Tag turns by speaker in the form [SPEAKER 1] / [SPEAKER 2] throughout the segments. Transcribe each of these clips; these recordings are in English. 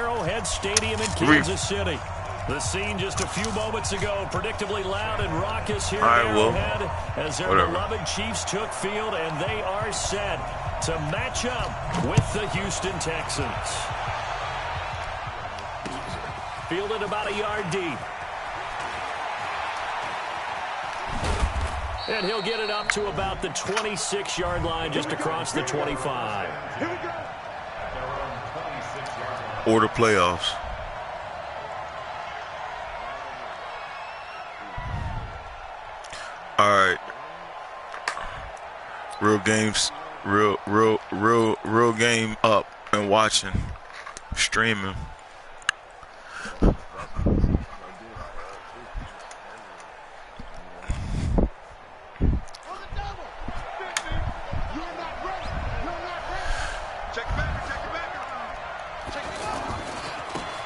[SPEAKER 1] Arrowhead Stadium in Kansas City. The scene just a few moments ago, predictably loud and raucous here at Arrowhead as their beloved Chiefs took field, and they are set to match up with the Houston Texans. Fielded about a yard deep. And he'll get it up to about the 26-yard line just across the 25.
[SPEAKER 2] Or the playoffs. All right. Real games, real game up and watching, streaming.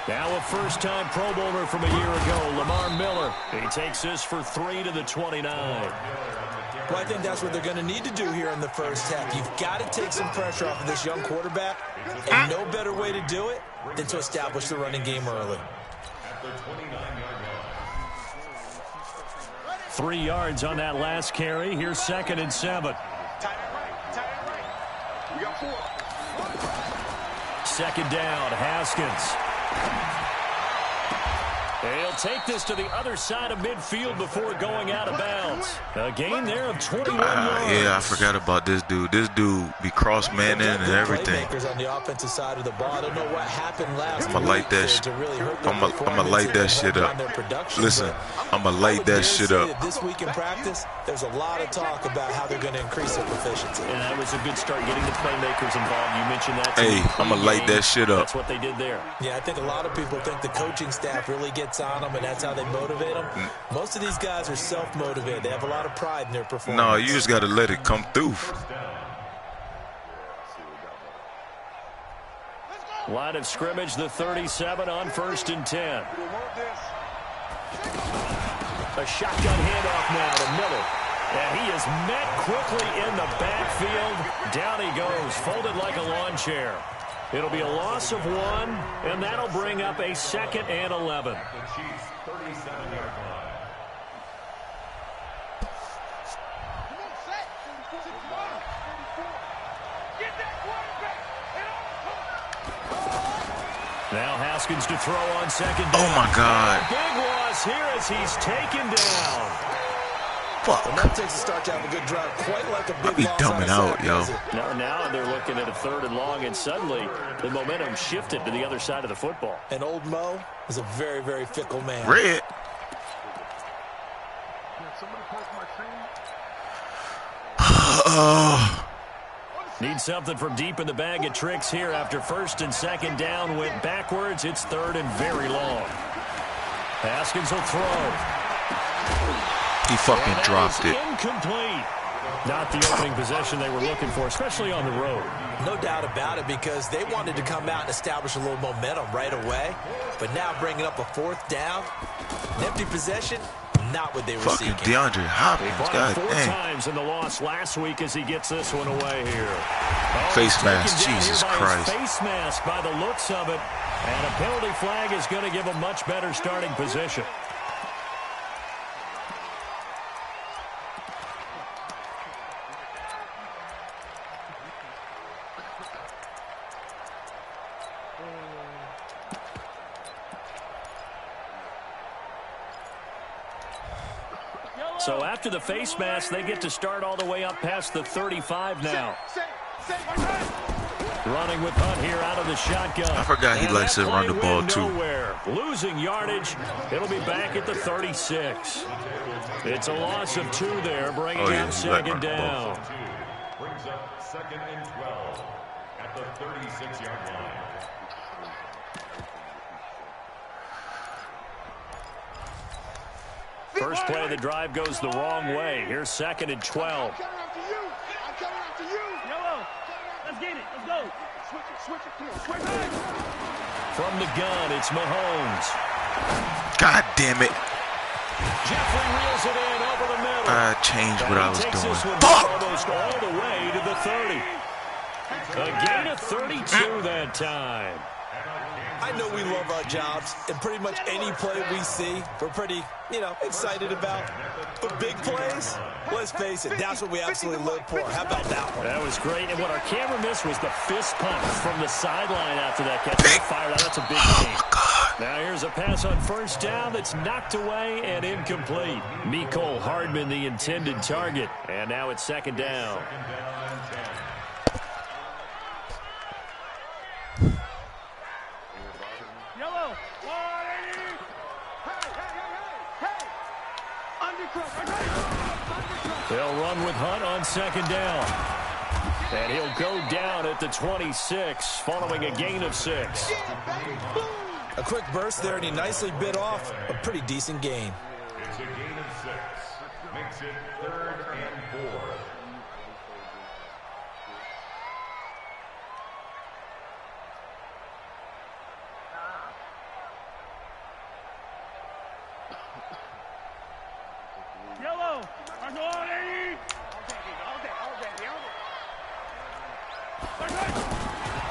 [SPEAKER 1] Now a first-time Pro Bowler from a year ago, Lamar Miller. He takes this for 3 to the 29.
[SPEAKER 3] Well, I think that's what they're going to need to do here in the first half. You've got to take some pressure off of this young quarterback, and no better way to do it than to establish the running game early.
[SPEAKER 1] 3 yards on that last carry. Here's 2nd and 7. Second down, Haskins. He'll take this to the other side of midfield before going out of bounds. A gain there of 21 yards.
[SPEAKER 2] Yeah, I forgot about this dude. This dude be cross-manning and everything.
[SPEAKER 3] On the offensive side of the ball. I don't know what happened last
[SPEAKER 2] I'm gonna light that shit. I'm gonna light that shit up. Listen, I'm gonna light that shit up.
[SPEAKER 3] This week in practice, there's a lot of talk about how they're going to increase their proficiency.
[SPEAKER 1] And that was a good start getting the playmakers involved. You mentioned that.
[SPEAKER 2] Hey, I'm gonna light that shit up.
[SPEAKER 1] That's what they did there.
[SPEAKER 3] Yeah, I think a lot of people think the coaching staff really gets on them, and that's how they motivate them. Most of these guys are self-motivated. They have a lot of pride in their performance.
[SPEAKER 2] No, you just got to let it come through.
[SPEAKER 1] Line of scrimmage, the 37 on 1st and 10. A shotgun handoff now to Miller. And he is met quickly in the backfield. Down he goes, folded like a lawn chair. It'll be a loss of 1, and that'll bring up a 2nd and 11. Now Haskins to throw on 2nd down.
[SPEAKER 2] Oh, my God.
[SPEAKER 1] A big loss here as he's taken down.
[SPEAKER 2] Fuck.
[SPEAKER 3] And that takes a start to have a good drive, quite like a big
[SPEAKER 2] I be dumbing out, yo.
[SPEAKER 1] Now they're looking at a 3rd and long, and suddenly the momentum shifted to the other side of the football.
[SPEAKER 3] And old Mo is a very, very fickle man.
[SPEAKER 2] Red.
[SPEAKER 1] Need something from deep in the bag of tricks here after 1st and 2nd down. Went backwards. It's 3rd and very long. Haskins will throw.
[SPEAKER 2] He fucking dropped it.
[SPEAKER 1] Incomplete. Not the opening possession they were looking for, especially on the road.
[SPEAKER 3] No doubt about it, because they wanted to come out and establish a little momentum right away. But now bringing up a 4th down, an empty possession, not what they were seeking.
[SPEAKER 2] Fucking DeAndre Hopkins, God
[SPEAKER 1] 4
[SPEAKER 2] dang.
[SPEAKER 1] times in the loss last week as he gets this one away here.
[SPEAKER 2] Face mask, Jesus Christ.
[SPEAKER 1] Face mask by the looks of it. And a penalty flag is going to give a much better starting position. So after the face mask, they get to start all the way up past the 35 now. Running with Hunt here out of the shotgun.
[SPEAKER 2] I forgot he likes to run the ball, too.
[SPEAKER 1] Nowhere. Losing yardage. It'll be back at the 36. It's a loss of 2 there, bringing up 2nd down.
[SPEAKER 4] Brings up 2nd and 12 at the 36-yard line.
[SPEAKER 1] First play of the drive goes the wrong way. Here's 2nd and 12.
[SPEAKER 5] I'm coming after you. Yellow. Let's get it. Let's go. Switch it. Come on. Switch it.
[SPEAKER 1] From the gun, it's Mahomes.
[SPEAKER 2] God damn it.
[SPEAKER 1] Jeffrey reels it in over the middle.
[SPEAKER 2] I changed what I was doing.
[SPEAKER 1] Fuck! Almost all the way to the 30. A gain of 32 that time.
[SPEAKER 3] I I know we love our jobs, and pretty much any play we see, we're pretty, excited about. But big plays, let's face it, that's what we absolutely live for. How about that one?
[SPEAKER 1] That was great, and what our camera missed was the fist pump from the sideline after that catch. Fired out. That's a big game. Now here's a pass on first down that's knocked away and incomplete. Mecole Hardman, the intended target, and now it's second down.
[SPEAKER 5] Yellow.
[SPEAKER 1] They'll run with Hunt on second down. And he'll go down at the 26, following a gain of 6.
[SPEAKER 3] A quick burst there, and he nicely bit off a pretty decent gain.
[SPEAKER 4] It's a gain of 6. Makes it 3rd and 4.
[SPEAKER 5] Yellow.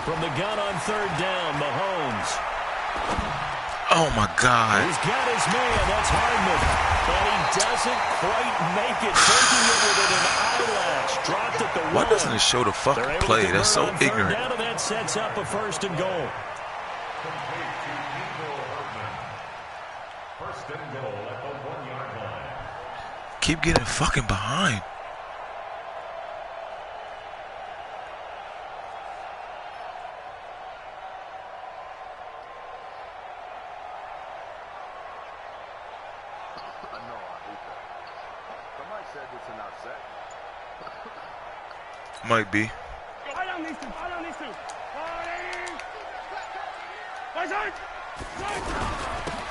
[SPEAKER 1] From the gun on third down, Mahomes.
[SPEAKER 2] Oh, my God.
[SPEAKER 1] He's got his man. That's Hardman. And he doesn't quite make it. Taking it within an eyelash. Dropped at the 1.
[SPEAKER 2] Why doesn't it show the fucking play? That's so ignorant.
[SPEAKER 1] Down, and that sets up a 1st and goal.
[SPEAKER 4] Complete to Mecole Hardman. 1st and goal at the 1-yard line.
[SPEAKER 2] Keep getting fucking behind. Might be.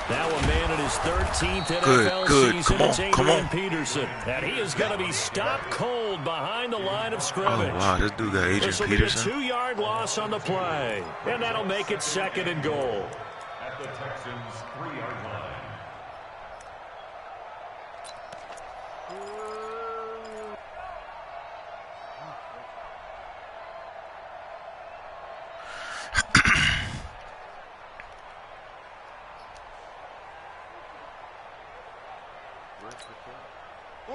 [SPEAKER 1] Now a man in his 13th NFL season.
[SPEAKER 2] Come on.
[SPEAKER 1] Peterson. And he is going to be stopped cold behind the line of scrimmage.
[SPEAKER 2] Oh, wow, this dude got Adrian Peterson.
[SPEAKER 1] This will be a 2-yard loss on the play. And that'll make it 2nd and goal.
[SPEAKER 4] At the Texans' 3-yard line.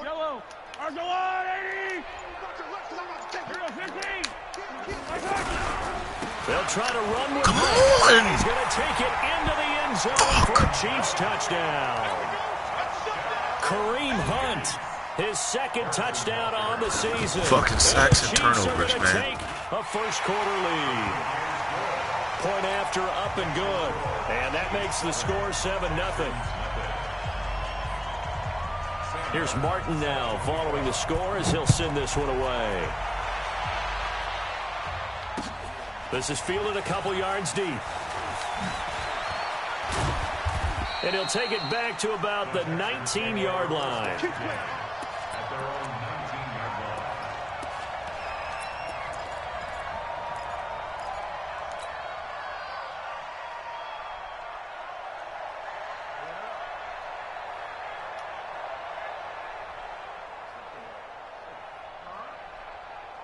[SPEAKER 5] Yellow.
[SPEAKER 1] They'll try to run with
[SPEAKER 2] Come
[SPEAKER 1] it.
[SPEAKER 2] on.
[SPEAKER 1] He's going to take it into the end zone for a Chiefs touchdown. Kareem Hunt, his 2nd touchdown on the season.
[SPEAKER 2] Fucking sacks and turnovers,
[SPEAKER 1] man. Take a first-quarter lead. Point after, up and good. And that makes the score 7-0. Here's Martin now following the score as he'll send this one away. This is fielded a couple yards deep. And he'll take it back to about the 19-yard line.
[SPEAKER 4] At their own 19-yard line.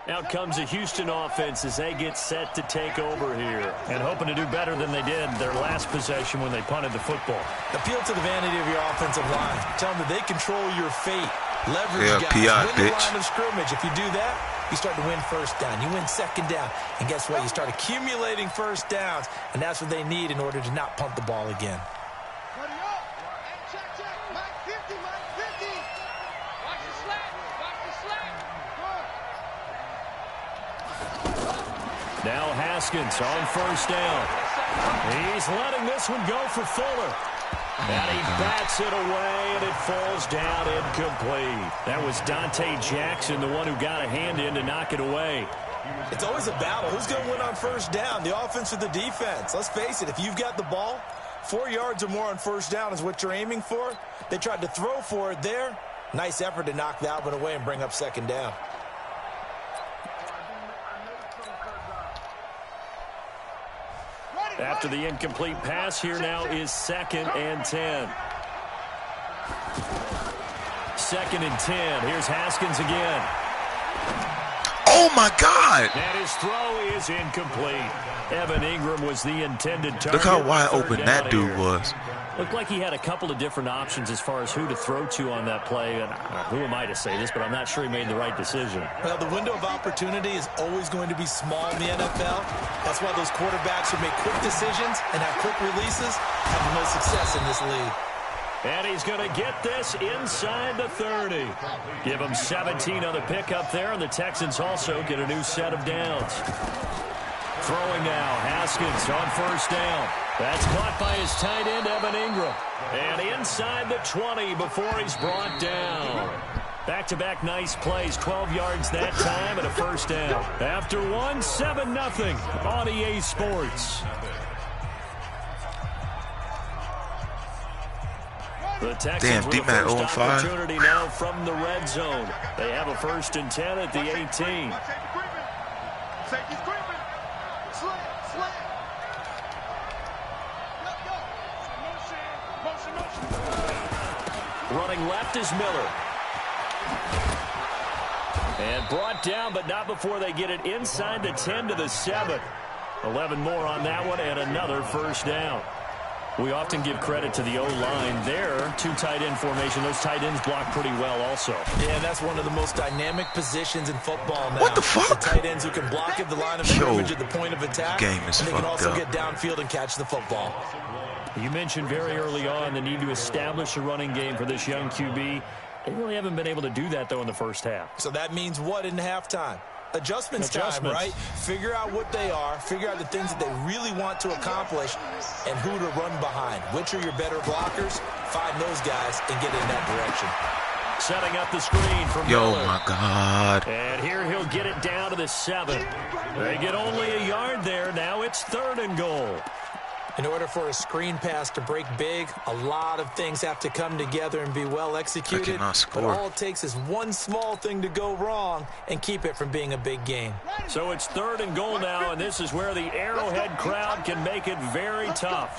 [SPEAKER 1] Out comes the Houston offense as they get set to take over here. And hoping to do better than they did their last possession when they punted the football.
[SPEAKER 3] Appeal to the vanity of your offensive line. Tell them that they control your fate. Leverage guys.
[SPEAKER 2] PI,
[SPEAKER 3] win the line of scrimmage. If you do that, you start to win first down. You win second down. And guess what? You start accumulating first downs. And that's what they need in order to not punt the ball again.
[SPEAKER 1] Now Haskins on first down. He's letting this one go for Fuller. And he bats it away, and it falls down incomplete. That was Dante Jackson, the one who got a hand in to knock it away.
[SPEAKER 3] It's always a battle. Who's going to win on first down, the offense or the defense? Let's face it, if you've got the ball, 4 yards or more on first down is what you're aiming for. They tried to throw for it there. Nice effort to knock that one away and bring up second down.
[SPEAKER 1] After the incomplete pass, here now is 2nd and 10. 2nd and 10. Here's Haskins again.
[SPEAKER 2] Oh, Oh, my God.
[SPEAKER 1] And his throw is incomplete. Evan Ingram was the intended target.
[SPEAKER 2] Look how wide open that dude was.
[SPEAKER 1] Looked like he had a couple of different options as far as who to throw to on that play. And who am I to say this, but I'm not sure he made the right decision.
[SPEAKER 3] Well, the window of opportunity is always going to be small in the NFL. That's why those quarterbacks who make quick decisions and have quick releases have the most success in this league.
[SPEAKER 1] And he's going to get this inside the 30. Give him 17 on the pickup there, and the Texans also get a new set of downs. Throwing now, Haskins on first down. That's caught by his tight end, Evan Ingram. And inside the 20 before he's brought down. Back-to-back nice plays, 12 yards that time and a first down. After one, 7-0 on EA Sports. The Texans with a first opportunity now from the red zone. They have a 1st and 10 at the 18. Running left is Miller. And brought down, but not before they get it inside the 10 to the 7. 11 more on that one and another first down. We often give credit to the O-line there. 2 tight end formation. Those tight ends block pretty well also.
[SPEAKER 3] Yeah, that's one of the most dynamic positions in football now.
[SPEAKER 2] What the fuck?
[SPEAKER 3] The tight ends who can block at the line of scrimmage at the point of attack.
[SPEAKER 2] Game is
[SPEAKER 3] and they can also
[SPEAKER 2] up.
[SPEAKER 3] get downfield and catch the football.
[SPEAKER 1] You mentioned very early on the need to establish a running game for this young QB. They really haven't been able to do that, though, in the first half.
[SPEAKER 3] So that means what in halftime? Adjustments time, right? Figure out what they are, figure out the things that they really want to accomplish, and who to run behind. Which are your better blockers? Find those guys and get in that direction.
[SPEAKER 1] Setting up the screen from Miller.
[SPEAKER 2] Oh, my God.
[SPEAKER 1] And here he'll get it down to the 7. They get only a yard there. Now it's 3rd and goal.
[SPEAKER 3] In order for a screen pass to break big, a lot of things have to come together and be well executed. But all it takes is one small thing to go wrong and keep it from being a big game.
[SPEAKER 1] So it's 3rd and goal now, and this is where the Arrowhead crowd can make it very tough.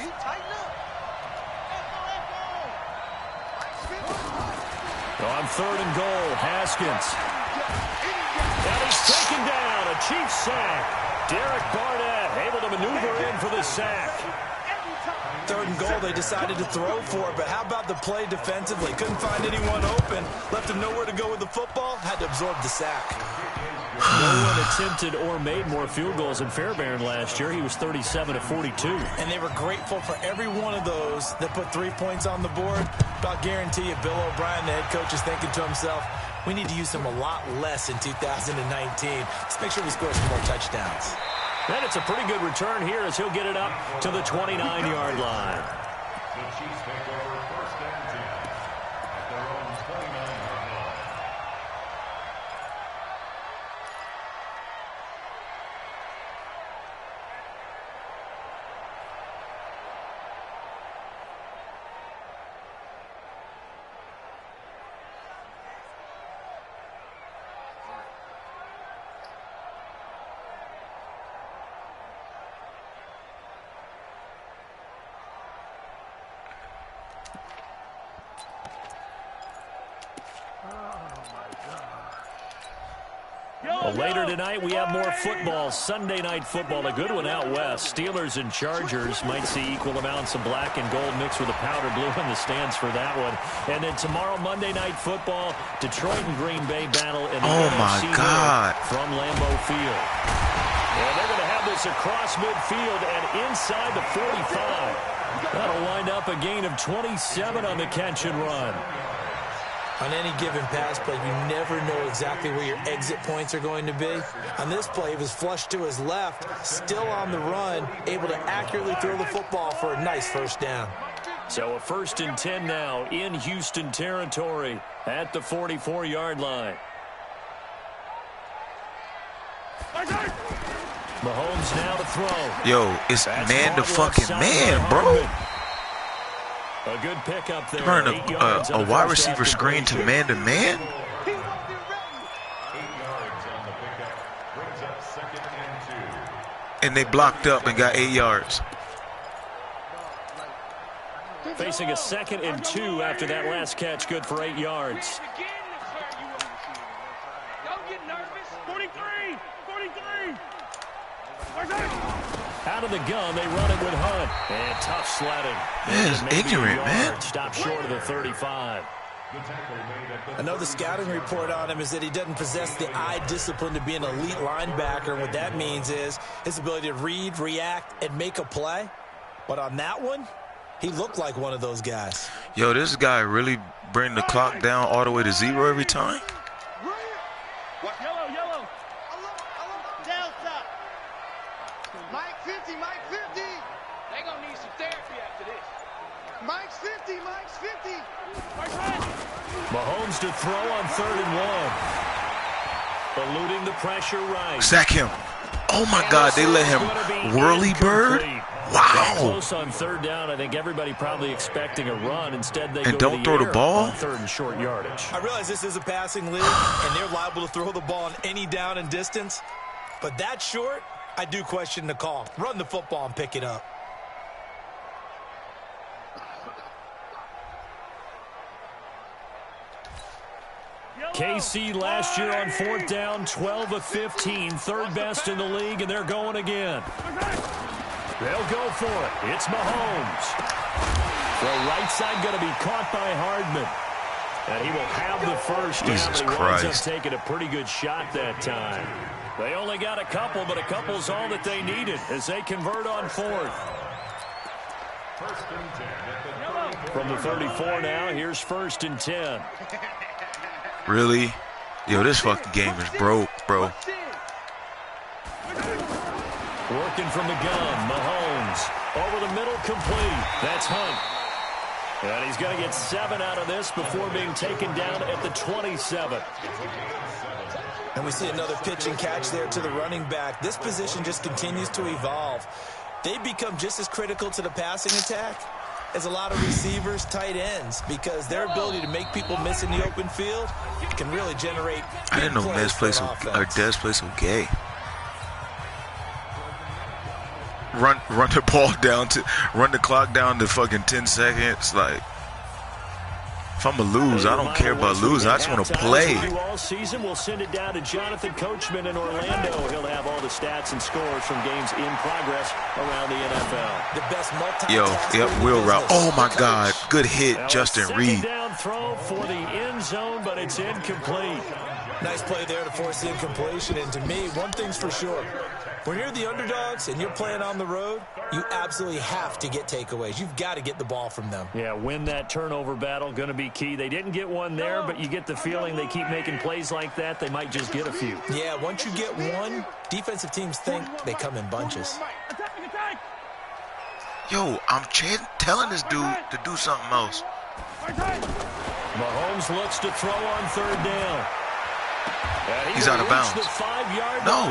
[SPEAKER 1] On 3rd and goal, Haskins. And he's taken down, a Chiefs sack. Derek Barnett able to maneuver in for the sack.
[SPEAKER 3] 3rd and goal, they decided to throw for it, but how about the play defensively? Couldn't find anyone open, left him nowhere to go with the football, had to absorb the sack.
[SPEAKER 1] No one attempted or made more field goals in Fairbairn last year. He was 37 of 42.
[SPEAKER 3] And they were grateful for every one of those that put 3 points on the board. But I'll guarantee you, Bill O'Brien, the head coach, is thinking to himself, we need to use him a lot less in 2019. Let's make sure we score some more touchdowns.
[SPEAKER 1] And it's a pretty good return here as he'll get it up to the 29-yard line.
[SPEAKER 4] The Chiefs take over 1st and 10 at their own 29-yard line.
[SPEAKER 1] Well, later tonight, we have more football, Sunday night football, a good one out west. Steelers and Chargers might see equal amounts of black and gold mixed with a powder blue in the stands for that one. And then tomorrow, Monday night football, Detroit and Green Bay battle in the NFC North from Lambeau Field. And they're going to have this across midfield and inside the 45. That'll wind up a gain of 27 on the catch and run.
[SPEAKER 3] On any given pass play, you never know exactly where your exit points are going to be. On this play, he was flushed to his left, still on the run, able to accurately throw the football for a nice first down.
[SPEAKER 1] So a 1st and 10 now in Houston territory at the 44-yard line. Mahomes now to throw.
[SPEAKER 2] Yo, it's man to fucking man, bro.
[SPEAKER 1] A good pickup there.
[SPEAKER 2] Turn a wide receiver screen to man.
[SPEAKER 4] 8 yards on the pickup. Brings up 2nd and 2.
[SPEAKER 2] And they blocked up and got 8 yards.
[SPEAKER 1] Facing a 2nd and 2 after that last catch, good for 8 yards.
[SPEAKER 5] Don't get nervous. 43.
[SPEAKER 1] Out of the gun, they run it with Hunt. And tough sledding.
[SPEAKER 2] Man, it's ignorant, man.
[SPEAKER 1] Stop short of the 35.
[SPEAKER 3] Another scouting report on him is that he doesn't possess the eye discipline to be an elite linebacker. And what that means is his ability to read, react, and make a play. But on that one, he looked like one of those guys.
[SPEAKER 2] Yo, this guy really bring the clock down all the way to 0 every time?
[SPEAKER 5] Yellow. Down top. Mike 50. They gonna need some therapy after this. Mike's 50.
[SPEAKER 1] Mahomes to throw on 3rd and 1. Eluding the pressure right.
[SPEAKER 2] Sack him. Oh, my God. They let him whirly bird? Wow.
[SPEAKER 1] Close on 3rd down. I think everybody probably expecting a run. Instead, they
[SPEAKER 2] and
[SPEAKER 1] go
[SPEAKER 2] don't
[SPEAKER 1] to the
[SPEAKER 2] throw the ball?
[SPEAKER 1] on 3rd and short yardage.
[SPEAKER 3] I realize this is a passing league, and they're liable to throw the ball on any down and distance. But that short, I do question the call. Run the football and pick it up.
[SPEAKER 1] KC last year on 4th down, 12 of 15, 3rd best in the league, and they're going again. They'll go for it. It's Mahomes. The right side going to be caught by Hardman. And he will have the first down.
[SPEAKER 2] Jesus
[SPEAKER 1] He winds up
[SPEAKER 2] Christ.
[SPEAKER 1] taking a pretty good shot that time. They only got a couple, but a couple's all that they needed as they convert on 4th. From the 34 now, here's 1st and 10.
[SPEAKER 2] Really? Yo, this fucking game is broke, bro.
[SPEAKER 1] Working from the gun, Mahomes. Over the middle, complete. That's Hunt. And he's going to get 7 out of this before being taken down at the 27.
[SPEAKER 3] And we see another pitch and catch there to the running back. This position just continues to evolve. They become just as critical to the passing attack as a lot of receivers, tight ends, because their ability to make people miss in the open field can really generate.
[SPEAKER 2] I didn't know Des played so gay. Run the ball down to run the clock down to fucking 10 seconds. Like, if I'm gonna lose, I don't care about losing. I just want to play.
[SPEAKER 1] All season, we'll send it down to Jonathan Coachman in Orlando. He'll have all the stats and scores from games in progress around the NFL.
[SPEAKER 3] The best
[SPEAKER 2] wheel route. Oh my God, good hit, Justin Reed.
[SPEAKER 1] Down throw for the end zone, but it's incomplete.
[SPEAKER 3] Nice play there to force the incompletion. And to me, one thing's for sure. When you're the underdogs and you're playing on the road, you absolutely have to get takeaways. You've got to get the ball from them.
[SPEAKER 1] Yeah, win that turnover battle, going to be key. They didn't get one there, but you get the feeling they keep making plays like that, they might just get a few.
[SPEAKER 3] Yeah, once you get one, defensive teams think they come in bunches.
[SPEAKER 2] Yo, I'm telling this dude to do something else.
[SPEAKER 1] Mahomes looks to throw on 3rd down.
[SPEAKER 2] He's out of bounds. No.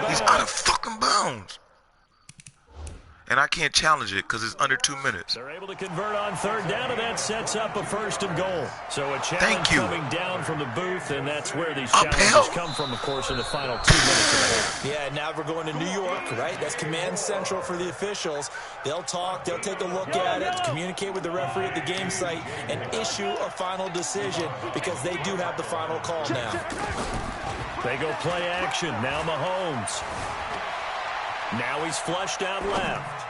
[SPEAKER 2] He's out of fucking bounds. And I can't challenge it because it's under 2 minutes.
[SPEAKER 1] They're able to convert on 3rd down, and that sets up a 1st and goal. So a challenge coming down from the booth, and that's where these challenges come from, of course, in the final 2 minutes of the game.
[SPEAKER 3] Yeah, now we're going to New York, right? That's command central for the officials. They'll talk, they'll take a look at it, communicate with the referee at the game site, and issue a final decision because they do have the final call now.
[SPEAKER 1] They go play action. Now Mahomes. Now he's flushed out left.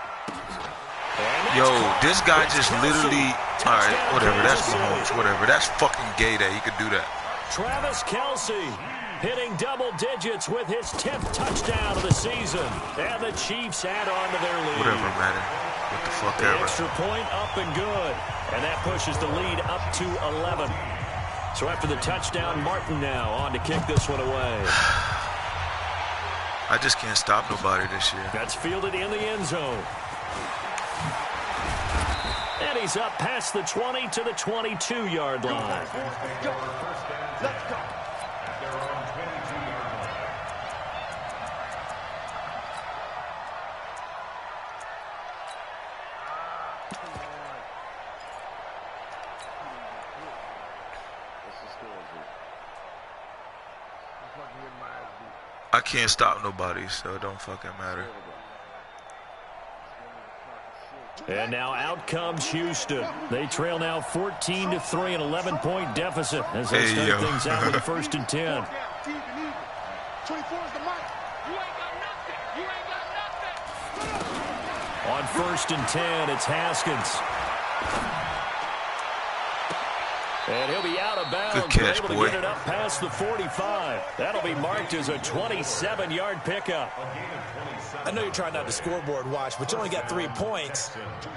[SPEAKER 2] Yo, this guy just literally, all right, whatever, that's Mahomes, whatever. That's fucking gay that he could do that.
[SPEAKER 1] Travis Kelce hitting double digits with his 10th touchdown of the season. And the Chiefs add on to their lead.
[SPEAKER 2] Whatever, man. What the fuck ever.
[SPEAKER 1] Extra point up and good. And that pushes the lead up to 11. So after the touchdown, Martin now on to kick this one away.
[SPEAKER 2] I just can't stop nobody this year.
[SPEAKER 1] That's fielded in the end zone. And he's up past the 20 to the 22-yard line.
[SPEAKER 5] Let's go.
[SPEAKER 2] I can't stop nobody, so it don't fucking matter.
[SPEAKER 1] And now out comes Houston. They trail now 14-3, an 11-point deficit as they start things out with a 1st and 10.
[SPEAKER 5] 24 is the mark. You ain't got nothing. You
[SPEAKER 1] On 1st and 10, it's Haskins. And he'll be out of bounds.
[SPEAKER 2] Good catch,
[SPEAKER 1] able
[SPEAKER 2] boy.
[SPEAKER 1] to get it up past the 45. That'll be marked as a 27-yard pickup.
[SPEAKER 3] I know you're trying not to scoreboard watch, but you only got 3 points.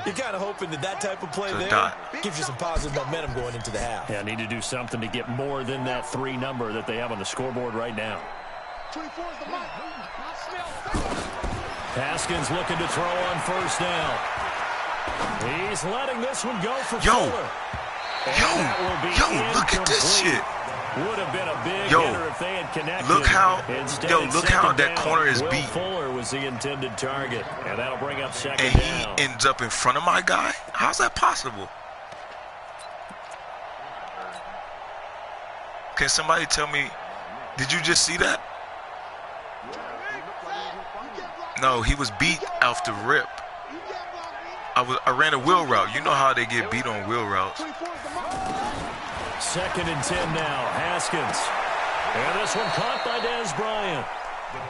[SPEAKER 3] You're kind of hoping that type of play there gives you some positive momentum going into the half.
[SPEAKER 1] Yeah, need to do something to get more than that 3 number that they have on the scoreboard right now. Haskins looking to throw on 1st down. He's letting this one go for Fuller.
[SPEAKER 2] Look at this shit.
[SPEAKER 1] Would have been a big hitter if they had connected.
[SPEAKER 2] Look how, look how that
[SPEAKER 1] down,
[SPEAKER 2] corner is beat.
[SPEAKER 1] Fuller was the intended target, and that'll bring up 2nd
[SPEAKER 2] and
[SPEAKER 1] down.
[SPEAKER 2] And he ends up in front of my guy? How's that possible? Can somebody tell me, did you just see that? No, he was beat off the rip. I ran a wheel route. You know how they get beat on wheel routes.
[SPEAKER 1] 2nd and 10 now. Haskins. And this one caught by Des Bryant.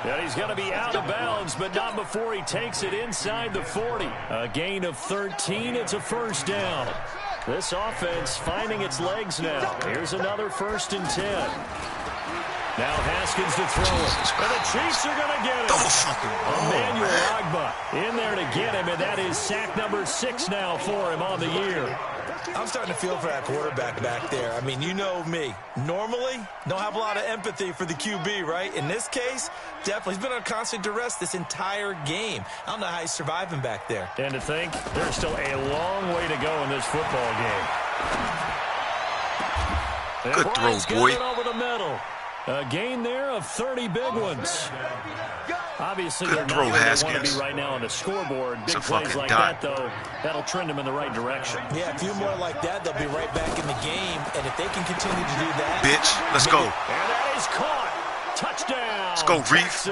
[SPEAKER 1] And he's going to be out of bounds, but not before he takes it inside the 40. A gain of 13. It's a 1st down. This offense finding its legs now. Here's another 1st and 10. Now Haskins to throw it. And the Chiefs are going to get him. Emmanuel Ogbah in there to get him, and that is sack number 6 now for him on the year.
[SPEAKER 3] I'm starting to feel for that quarterback back there. I mean, you know me. Normally, don't have a lot of empathy for the QB, right? In this case, definitely. He's been on constant duress this entire game. I don't know how he's surviving back there.
[SPEAKER 1] And to think, there's still a long way to go in this football game.
[SPEAKER 2] Good throw, boy.
[SPEAKER 1] Over the middle. A gain there of 30 big ones. Obviously, they're not where they want to be right now on the scoreboard. Big plays like that, though, that'll trend them in the right direction.
[SPEAKER 3] Yeah, a few more like that, they'll be right back in the game. And if they can continue to do that.
[SPEAKER 2] Bitch, let's go.
[SPEAKER 1] And that is caught. Touchdown.
[SPEAKER 2] Let's go, Reef.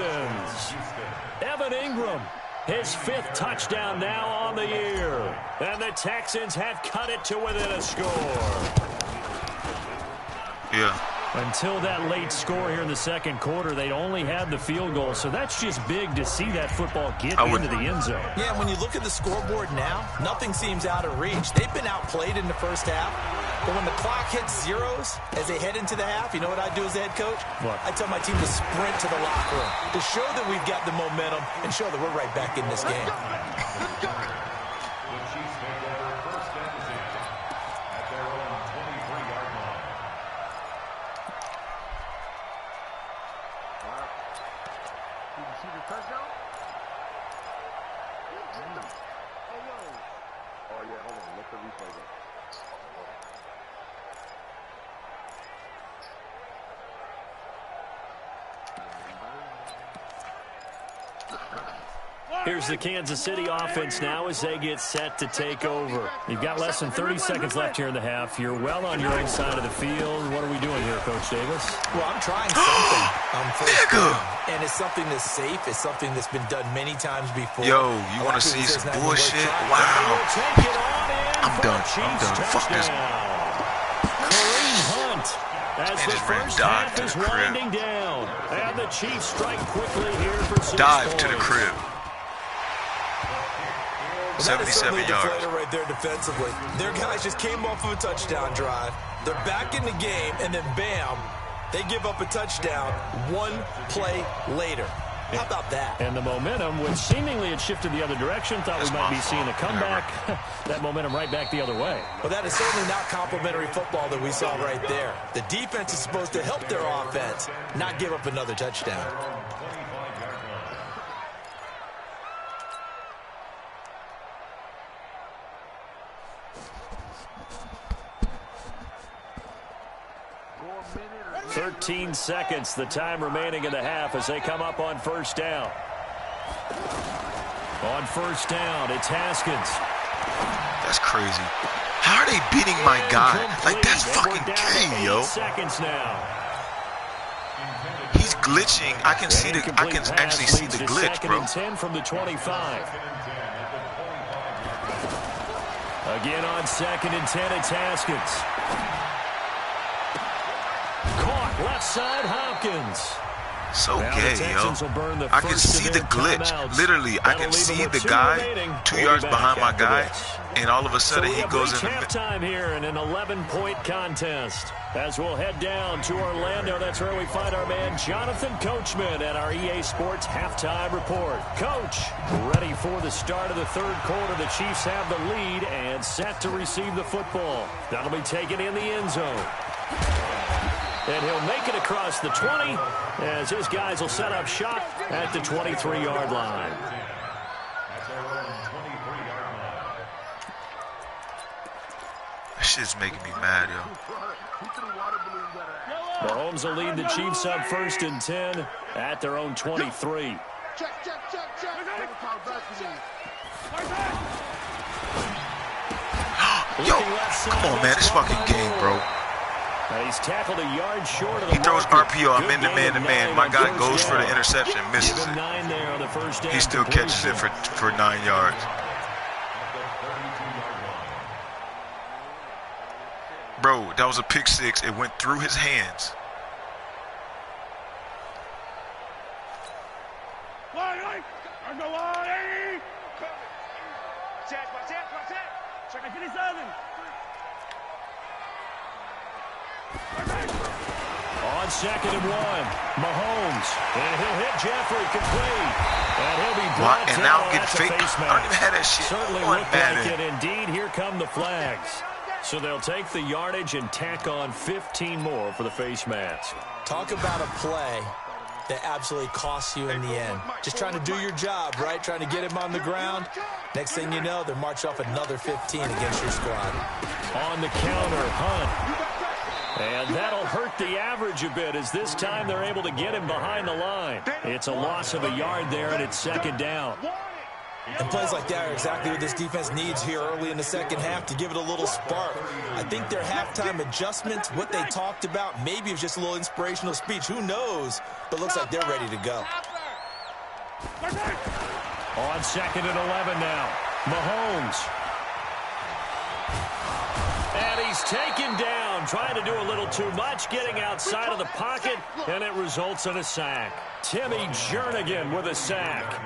[SPEAKER 1] Evan Ingram, his 5th touchdown now on the year. And the Texans have cut it to within a score.
[SPEAKER 2] Yeah.
[SPEAKER 1] Until that late score here in the 2nd quarter, they'd only had the field goal. So that's just big to see that football get into the end zone.
[SPEAKER 3] Yeah, when you look at the scoreboard now, nothing seems out of reach. They've been outplayed in the 1st half. But when the clock hits zeros as they head into the half, you know what I do as the head coach?
[SPEAKER 1] What?
[SPEAKER 3] I tell my team to sprint to the locker room to show that we've got the momentum and show that we're right back in this game.
[SPEAKER 1] Here's the Kansas City offense now as they get set to take over. You've got less than 30 seconds left here in the half. You're well on your own side of the field. What are we doing here, Coach Davis?
[SPEAKER 3] Well, I'm trying something on 1st down. And it's something that's safe. It's something that's been done many times before.
[SPEAKER 2] Yo, you want to see some bullshit? Wow. I'm done. Fuck this.
[SPEAKER 1] Kareem Hunt as the 1st half is winding down. And the Chiefs strike quickly here for 6 points.
[SPEAKER 2] To the crib. 77 yards.
[SPEAKER 3] Right there defensively. Their guys just came off of a touchdown drive. They're back in the game, and then bam, they give up a touchdown 1 play later. How about that?
[SPEAKER 1] And the momentum, which seemingly had shifted the other direction, thought we might be seeing a comeback. That momentum right back the other way.
[SPEAKER 3] Well, that is certainly not complimentary football that we saw right there. The defense is supposed to help their offense, not give up another touchdown.
[SPEAKER 1] "13 seconds, the time remaining in the half as they come up on 1st down. On 1st down, it's Haskins.
[SPEAKER 2] That's crazy. How are they beating my guy? Like, that's fucking gay, yo.
[SPEAKER 1] Seconds now.
[SPEAKER 2] He's glitching. I can actually see the glitch, bro.
[SPEAKER 1] 10 from the 25. Again on 2nd and 10, it's Haskins. Caught left side, Hopkins.
[SPEAKER 2] So gay, yo. I can see the glitch. Literally, I can see the guy 2 yards behind my guy, and all of a sudden he goes in the middle.
[SPEAKER 1] Halftime here in an 11-point contest. As we'll head down to Orlando, that's where we find our man Jonathan Coachman at our EA Sports Halftime Report. Coach, ready for the start of the third quarter. The Chiefs have the lead and set to receive the football. That'll be taken in the end zone. And he'll make it across the 20 as his guys will set up shop at the 23-yard line.
[SPEAKER 2] That shit's making me mad, yo.
[SPEAKER 1] Mahomes will lead the Chiefs up 1st and 10 at their own 23.
[SPEAKER 2] Yo, come on, man. This fucking game, bro.
[SPEAKER 1] He's tackled a yard short of the
[SPEAKER 2] He throws RPO. I'm in the man-to-man. My guy goes for the interception, misses it. He still catches it for 9 yards. Bro, that was a pick six. It went through his hands.
[SPEAKER 1] On 2nd and 1, Mahomes, and he'll hit Jeffrey complete, and he'll be brought down.
[SPEAKER 2] And now get fake. I don't even have that shit.
[SPEAKER 1] Certainly looked like it. Indeed, here come the flags. So they'll take the yardage and tack on 15 more for the face mask.
[SPEAKER 3] Talk about a play that absolutely costs you in the end. Just trying to do your job, right? Trying to get him on the ground. Next thing you know, they're marching off another 15 against your squad.
[SPEAKER 1] On the counter, Hunt. And that'll hurt the average a bit as this time they're able to get him behind the line. It's a loss of a yard there, and it's 2nd down.
[SPEAKER 3] And plays like that are exactly what this defense needs here early in the second half to give it a little spark. I think their halftime adjustments, what they talked about, maybe it was just a little inspirational speech. Who knows? But looks like they're ready to go.
[SPEAKER 1] On 2nd and 11 now, Mahomes. And he's taken down, trying to do a little too much, getting outside of the pocket, and it results in a sack. Timmy Jernigan with a sack.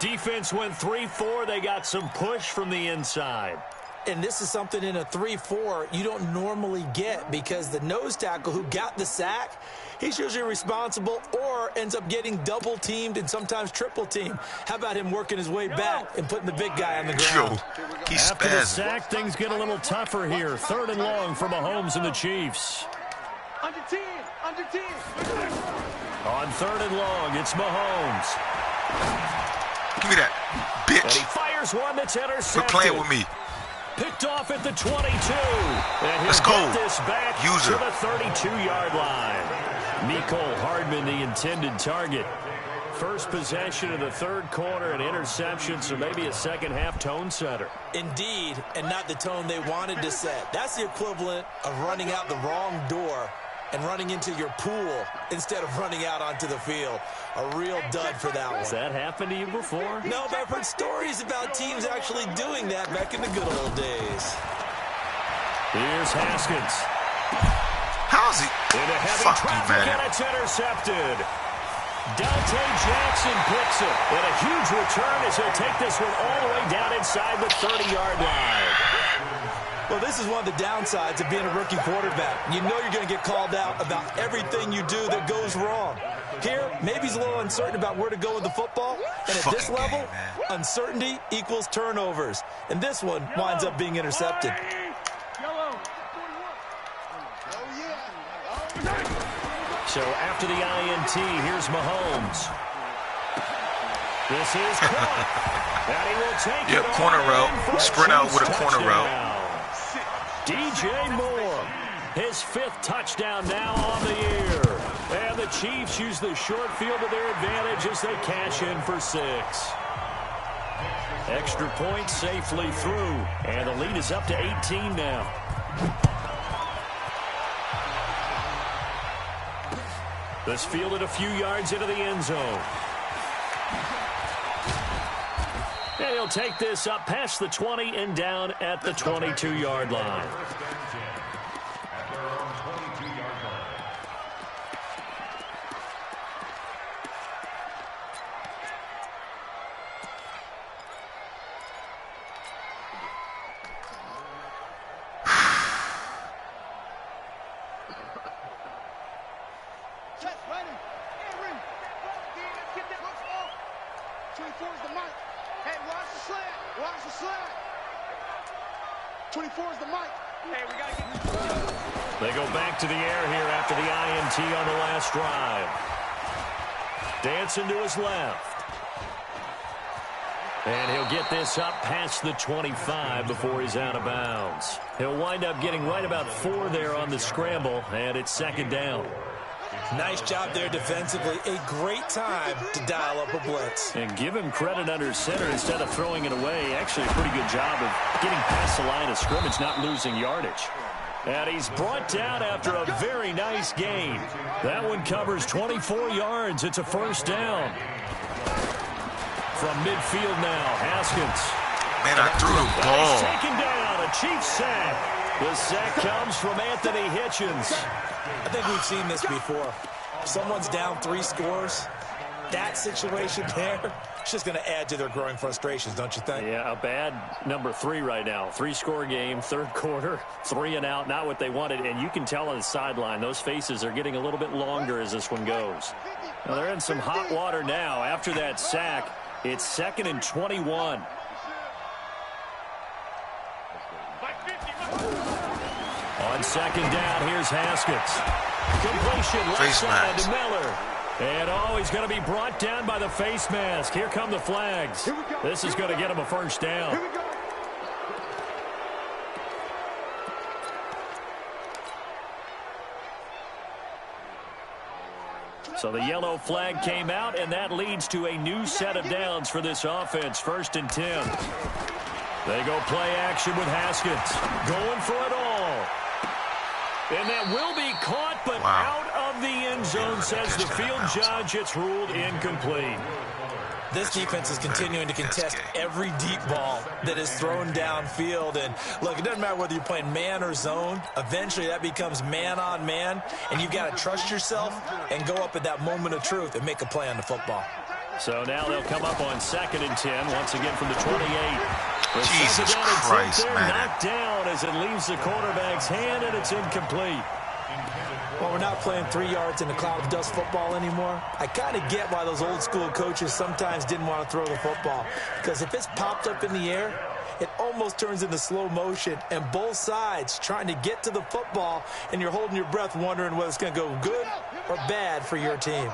[SPEAKER 1] Defense went 3-4. They got some push from the inside.
[SPEAKER 3] And this is something in a 3-4 you don't normally get because the nose tackle who got the sack, he's usually responsible or ends up getting double-teamed and sometimes triple-teamed. How about him working his way back and putting the big guy on the ground?
[SPEAKER 1] After the sack, things get a little tougher here. 3rd and long for Mahomes and the Chiefs.
[SPEAKER 5] Under 10.
[SPEAKER 1] On 3rd and long, it's Mahomes.
[SPEAKER 2] Give me that, bitch.
[SPEAKER 1] And he fires one that's intercepted.
[SPEAKER 2] Quit playing with me.
[SPEAKER 1] Picked off at the 22. And
[SPEAKER 2] let's go.
[SPEAKER 1] Get this back to the 32-yard line. Mecole Hardman, the intended target. First possession of the third quarter, an interception, so maybe a second-half tone setter.
[SPEAKER 3] Indeed, and not the tone they wanted to set. That's the equivalent of running out the wrong door and running into your pool instead of running out onto the field. A real dud for that one.
[SPEAKER 1] Has that happened to you before?
[SPEAKER 3] No, but I've heard stories about teams actually doing that back in the good old days.
[SPEAKER 1] Here's Haskins.
[SPEAKER 2] How's he?
[SPEAKER 1] In a heavy traffic, and it's intercepted. Dante Jackson picks it. And a huge return as he'll take this one all the way down inside the 30-yard line.
[SPEAKER 3] Well, this is one of the downsides of being a rookie quarterback. You know you're going to get called out about everything you do that goes wrong. Here, maybe he's a little uncertain about where to go with the football. And at this level, uncertainty equals turnovers. And this one winds up being intercepted.
[SPEAKER 1] So after the INT, here's Mahomes. This is caught. And he will take it
[SPEAKER 2] corner route. Sprint out with a corner route.
[SPEAKER 1] DJ Moore, his 5th touchdown now on the year. And the Chiefs use the short field to their advantage as they cash in for 6. Extra point safely through. And the lead is up to 18 now. This fielded a few yards into the end zone. And he'll take this up past the 20 and down at the 22-yard line.
[SPEAKER 5] 24 is the mic. Hey, watch the slant. Watch the slant. 24 is the mic. Hey, we got to get this.
[SPEAKER 1] They go back to the air here after the INT on the last drive. Dancing to his left. And he'll get this up past the 25 before he's out of bounds. He'll wind up getting right about 4 there on the scramble, and it's second down.
[SPEAKER 3] Nice job there defensively. A great time to dial up a blitz.
[SPEAKER 1] And give him credit under center instead of throwing it away. Actually, a pretty good job of getting past the line of scrimmage, not losing yardage. And he's brought down after a very nice gain. That one covers 24 yards. It's a first down. From midfield now, Haskins.
[SPEAKER 2] Man, I threw the ball.
[SPEAKER 1] He's taken down. A Chiefs sack. The sack comes from Anthony Hitchens.
[SPEAKER 3] I think we've seen this before. If someone's down 3 scores, that situation there, it's just going to add to their growing frustrations, don't you think?
[SPEAKER 1] Yeah, a bad number 3 right now. 3-score game, third quarter, 3 and out, not what they wanted. And you can tell on the sideline, those faces are getting a little bit longer as this one goes. Now, they're in some hot water now. After that sack, it's 2nd and 21. On second down, here's Haskins. Completion left side to Miller. And he's going to be brought down by the face mask. Here come the flags. This is going to get him a first down. So the yellow flag came out, and that leads to a new set of downs for this offense. 1st and 10. They go play action with Haskins. Going for it all. And that will be caught, but out of the end zone, says the field judge. It's ruled incomplete.
[SPEAKER 3] This defense is continuing to contest every deep ball that is thrown downfield. And, look, it doesn't matter whether you're playing man or zone. Eventually, that becomes man-on-man, and you've got to trust yourself and go up at that moment of truth and make a play on the football.
[SPEAKER 1] So now they'll come up on 2nd and 10, once again from the 28.
[SPEAKER 2] Jesus Christ, man.
[SPEAKER 1] Knocked down as it leaves the quarterback's hand, and it's incomplete.
[SPEAKER 3] Well, we're not playing 3 yards in a cloud of dust football anymore. I kind of get why those old school coaches sometimes didn't want to throw the football. Because if it's popped up in the air, it almost turns into slow motion. And both sides trying to get to the football, and you're holding your breath wondering whether it's going to go good or bad for your team.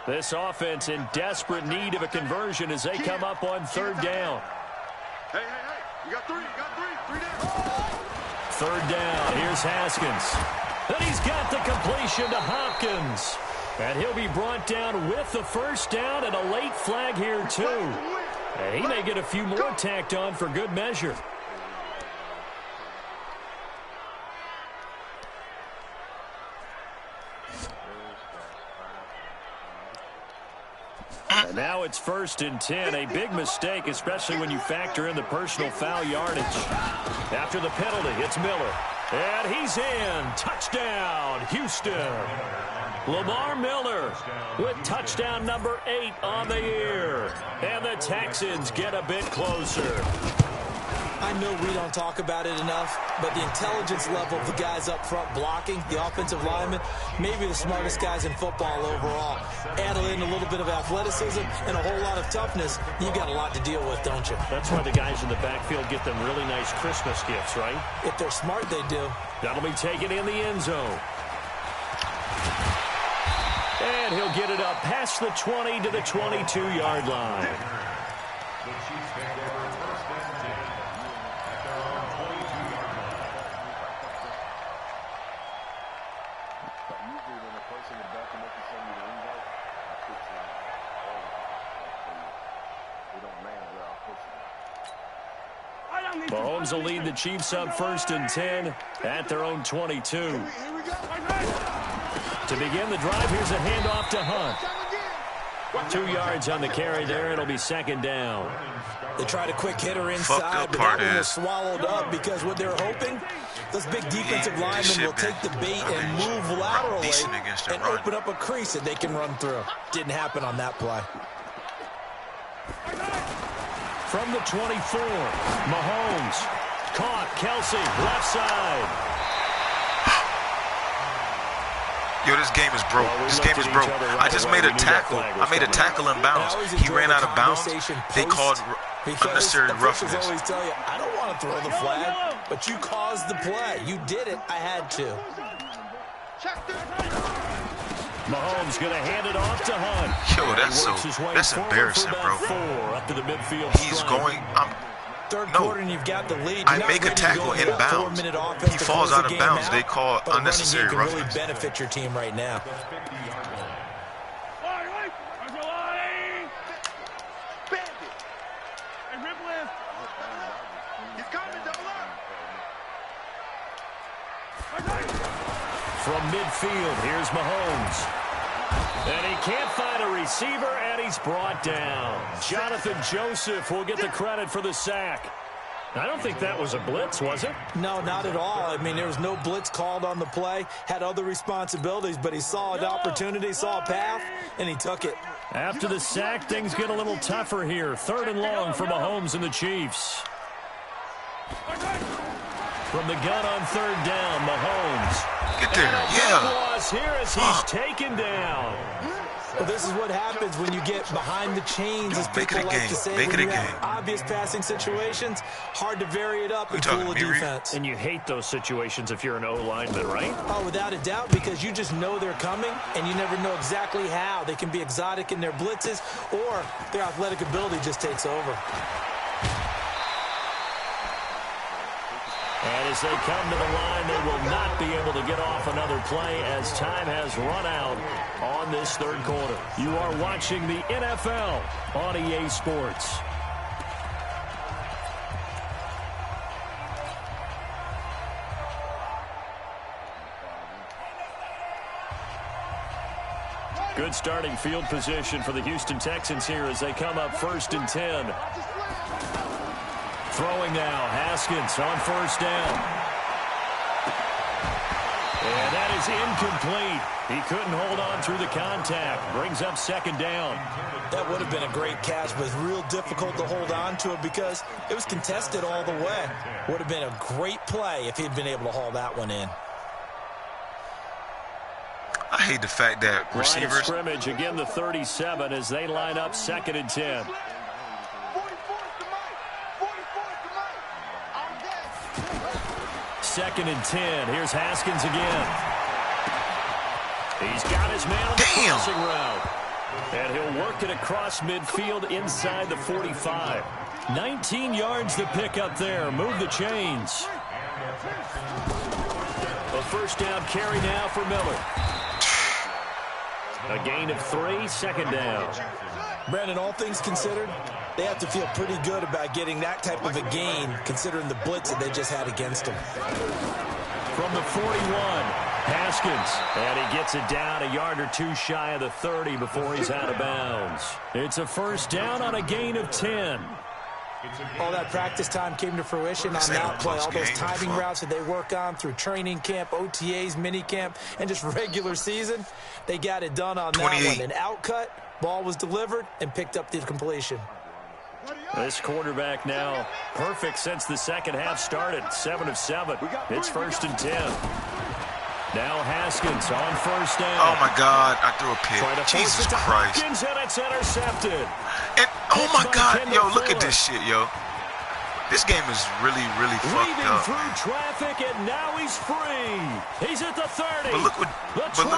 [SPEAKER 1] This offense in desperate need of a conversion as they come up on 3rd down.
[SPEAKER 5] Hey, you got 3 down.
[SPEAKER 1] 3rd down, here's Haskins. And he's got the completion to Hopkins. And he'll be brought down with the first down and a late flag here too. And he may get a few more tacked on for good measure. And now it's 1st and 10. A big mistake, especially when you factor in the personal foul yardage. After the penalty, it's Miller. And he's in. Touchdown, Houston. Lamar Miller with touchdown number 8 on the year. And the Texans get a bit closer.
[SPEAKER 3] I know we don't talk about it enough, but the intelligence level of the guys up front blocking, the offensive linemen, maybe the smartest guys in football overall. Add in a little bit of athleticism and a whole lot of toughness, you got a lot to deal with, don't you?
[SPEAKER 1] That's why the guys in the backfield get them really nice Christmas gifts, right?
[SPEAKER 3] If they're smart, they do.
[SPEAKER 1] That'll be taken in the end zone. And he'll get it up past the 20 to the 22-yard line. Mahomes will lead the Chiefs up 1st and 10 at their own 22. To begin the drive, here's a handoff to Hunt. 2 yards on the carry there. It'll be 2nd down.
[SPEAKER 3] They tried a quick hitter inside, but that one was swallowed up because what they're hoping, those big defensive linemen will take the bait and move laterally and open up a crease that they can run through. Didn't happen on that play.
[SPEAKER 1] From the 24, Mahomes caught. Kelsey, left side.
[SPEAKER 2] Yo, this game is broke. This game is broke. I just made a tackle. I made a tackle in bounds. He ran out of bounds. They called unnecessary roughness.
[SPEAKER 3] Always tell you, I don't want to throw the flag, but you caused the play. You did it. I had to.
[SPEAKER 1] Mahomes going to hand it off to Hunt.
[SPEAKER 2] Yo, that's embarrassing, bro.
[SPEAKER 1] Up to the midfield.
[SPEAKER 2] He's going.
[SPEAKER 3] Third quarter and you've got the lead.
[SPEAKER 2] I make a tackle in bounds. He falls out of bounds. They call unnecessary roughness.
[SPEAKER 3] Really benefit your team right now.
[SPEAKER 1] From midfield, here's Mahomes. And he can't find a receiver, and he's brought down. Jonathan Joseph will get the credit for the sack. I don't think that was a blitz, was it?
[SPEAKER 3] No, not at all. I mean, there was no blitz called on the play. Had other responsibilities, but he saw an opportunity, saw a path, and he took it.
[SPEAKER 1] After the sack, things get a little tougher here. 3rd and long for Mahomes and the Chiefs. From the gun on 3rd down, Mahomes.
[SPEAKER 2] Get there, yeah.
[SPEAKER 1] Here as he's taken down.
[SPEAKER 3] Well, this is what happens when you get behind the chains, as people like to say.
[SPEAKER 2] Make it a game.
[SPEAKER 3] Obvious passing situations, hard to vary it up and fool a defense.
[SPEAKER 1] And you hate those situations if you're an O-lineman, right?
[SPEAKER 3] Oh, without a doubt, because you just know they're coming, and you never know exactly how. They can be exotic in their blitzes, or their athletic ability just takes over.
[SPEAKER 1] And as they come to the line, they will not be able to get off another play as time has run out on this 3rd quarter. You are watching the NFL on EA Sports. Good starting field position for the Houston Texans here as they come up 1st and 10. Throwing now, Haskins on 1st down. And that is incomplete. He couldn't hold on through the contact. Brings up 2nd down.
[SPEAKER 3] That would have been a great catch, but it's real difficult to hold on to it because it was contested all the way. Would have been a great play if he'd been able to haul that one in.
[SPEAKER 2] I hate the fact that receivers...
[SPEAKER 1] Line of scrimmage, again the 37 as they line up 2nd and 10. Second and 10. Here's Haskins again. He's got his man on the crossing route. And he'll work it across midfield inside the 45. 19 yards to pick up there. Move the chains. A 1st down carry now for Miller. A gain of 3, 2nd down.
[SPEAKER 3] Brandon, all things considered, they have to feel pretty good about getting that type of a gain, considering the blitz that they just had against them.
[SPEAKER 1] From the 41, Haskins, and he gets it down a yard or 2 shy of the 30 before he's out of bounds. It's a 1st down on a gain of 10.
[SPEAKER 3] All that practice time came to fruition on that play. All those timing routes that they work on through training camp, OTAs, mini camp, and just regular season, they got it done on that one. An outcut, ball was delivered, and picked up the completion.
[SPEAKER 1] This quarterback now perfect since the 2nd half started. 7 of 7. It's 1st and 10. Now Haskins on 1st down.
[SPEAKER 2] Oh, my God. I threw a pick. Jesus Christ.
[SPEAKER 1] Haskins, and it's intercepted.
[SPEAKER 2] And, oh, my God. Yo, look at this shit, yo. This game is really, really fucked up.
[SPEAKER 1] Through traffic, and now he's free. He's at the 30.
[SPEAKER 2] But look what...
[SPEAKER 1] The 20.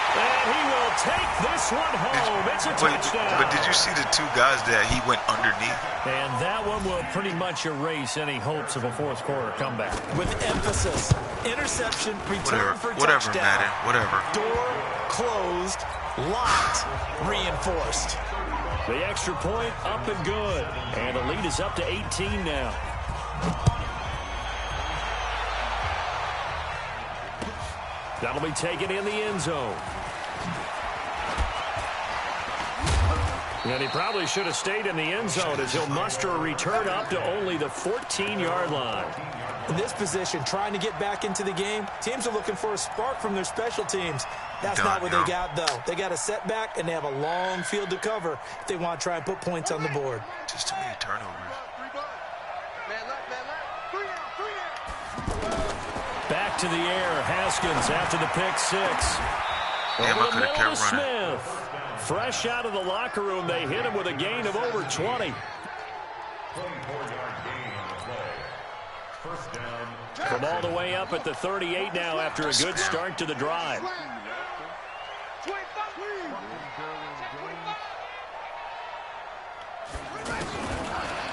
[SPEAKER 1] And he will take this one home. It's a touchdown.
[SPEAKER 2] But did you see the 2 guys that he went underneath?
[SPEAKER 1] And that one will pretty much erase any hopes of a 4th quarter comeback.
[SPEAKER 3] With emphasis. Interception, return for touchdown.
[SPEAKER 2] Whatever, Madden. Whatever.
[SPEAKER 3] Door closed, locked, reinforced.
[SPEAKER 1] The extra point up and good. And the lead is up to 18 now. That'll be taken in the end zone. And he probably should have stayed in the end zone as he'll muster a return up to only the 14-yard line.
[SPEAKER 3] In this position, trying to get back into the game, teams are looking for a spark from their special teams. That's not what they got, though. They got a setback, and they have a long field to cover if they want to try and put points on the board.
[SPEAKER 2] Just too many turnovers.
[SPEAKER 1] Back back to the air. Haskins after the pick 6.
[SPEAKER 2] Damn, I could have kept running.
[SPEAKER 1] Smith. Fresh out of the locker room, they hit him with a gain of over 20.
[SPEAKER 4] 24-yard gain on the play. First down.
[SPEAKER 1] From all the way up at the 38 now after a good start to the drive.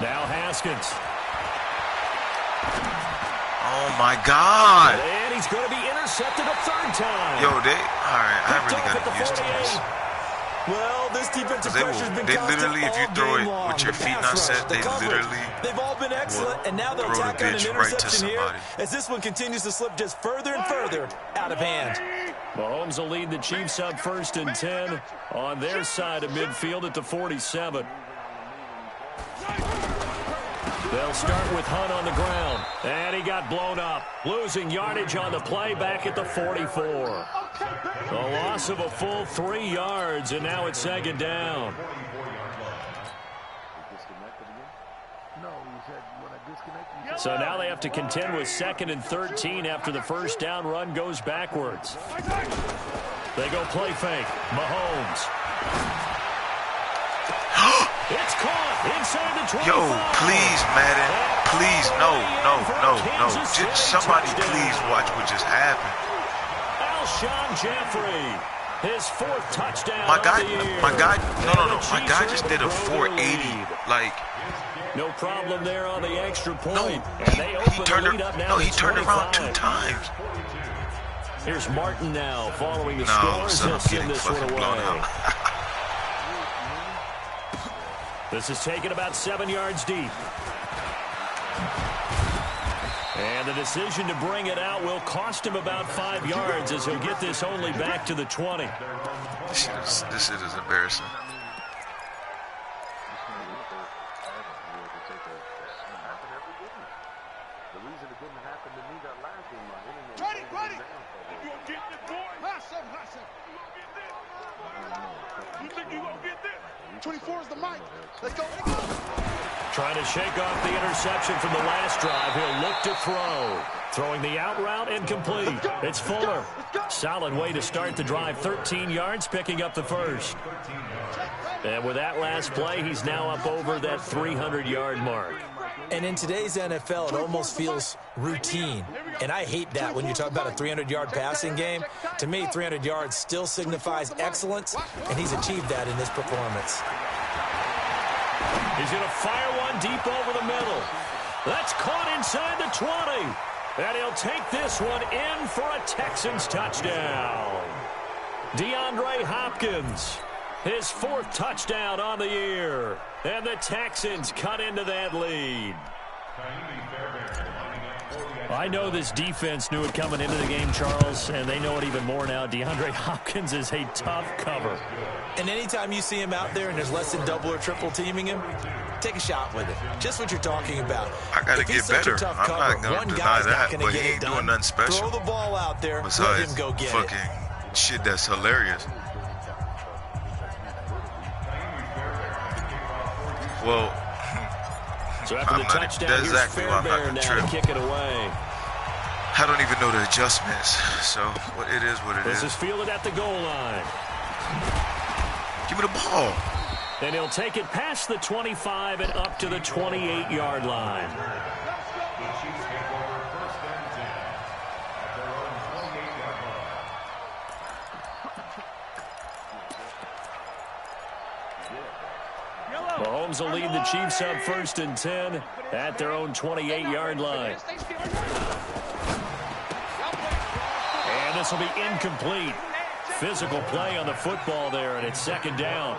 [SPEAKER 1] Now Haskins.
[SPEAKER 2] Oh, my God.
[SPEAKER 1] And he's going to be intercepted a third time.
[SPEAKER 2] Yo, all right, I really got to get used to this.
[SPEAKER 3] Well, this defensive pressure's been
[SPEAKER 2] they literally, if you throw it
[SPEAKER 3] long.
[SPEAKER 2] with your feet not set, they literally
[SPEAKER 3] they've all been excellent, and now they'll tack on an interception here as this one continues to slip just further and further out of hand.
[SPEAKER 1] Mahomes will lead the Chiefs up 1st and 10 on their side of midfield at the 47. They'll start with Hunt on the ground, and he got blown up, losing yardage on the play back at the 44. A loss of a full 3 yards, and now it's 2nd down. So now they have to contend with 2nd and 13 after the first down run goes backwards. They go play fake. Mahomes. It's caught inside the 25.
[SPEAKER 2] Yo, please, Madden. Please, no. Just somebody please watch what just happened.
[SPEAKER 1] Alshon Jeffrey, his 4th touchdown.
[SPEAKER 2] My guy just did a 480. Like,
[SPEAKER 1] no problem there on the extra point.
[SPEAKER 2] No, he turned around 2 times.
[SPEAKER 1] Here's Martin now following the scores.
[SPEAKER 2] He'll send this one away.
[SPEAKER 1] This is taken about 7 yards deep. And the decision to bring it out will cost him about 5 yards as he'll get this only back to the 20.
[SPEAKER 2] This shit is embarrassing.
[SPEAKER 1] Trying to shake off the interception from the last drive. He'll look to throw. Throwing the out route incomplete. It's Fuller. Solid way to start the drive. 13 yards, picking up the first. And with that last play, he's now up over that 300-yard mark.
[SPEAKER 3] And in today's NFL, it almost feels routine. And I hate that when you talk about a 300-yard passing game. To me, 300 yards still signifies excellence, and he's achieved that in this performance.
[SPEAKER 1] He's going to fire one deep over the middle. That's caught inside the 20. And he'll take this one in for a Texans touchdown. DeAndre Hopkins, his 4th touchdown on the year. And the Texans cut into that lead. I know this defense knew it coming into the game, Charles, and they know it even more now. DeAndre Hopkins is a tough cover.
[SPEAKER 3] And anytime you see him out there and there's less than double or triple teaming him, take a shot with it. Just what you're talking about.
[SPEAKER 2] I got to get better. I'm not going to deny that, but he ain't doing nothing special.
[SPEAKER 3] Throw the ball out there,
[SPEAKER 2] besides
[SPEAKER 3] let him go get
[SPEAKER 2] fucking
[SPEAKER 3] it.
[SPEAKER 2] Shit that's hilarious. Well,
[SPEAKER 1] so after the touchdown,
[SPEAKER 2] that's exactly why I'm not going to trip.
[SPEAKER 1] Kick it away.
[SPEAKER 2] I don't even know the adjustments, so it is what it is.
[SPEAKER 1] This is fielded at the goal line.
[SPEAKER 2] Give me the ball.
[SPEAKER 1] And he'll take it past the 25 and up to the 28-yard line. Mahomes will lead the Chiefs up 1st and 10 at their own 28-yard line. And this will be incomplete. Physical play on the football there, and it's 2nd down.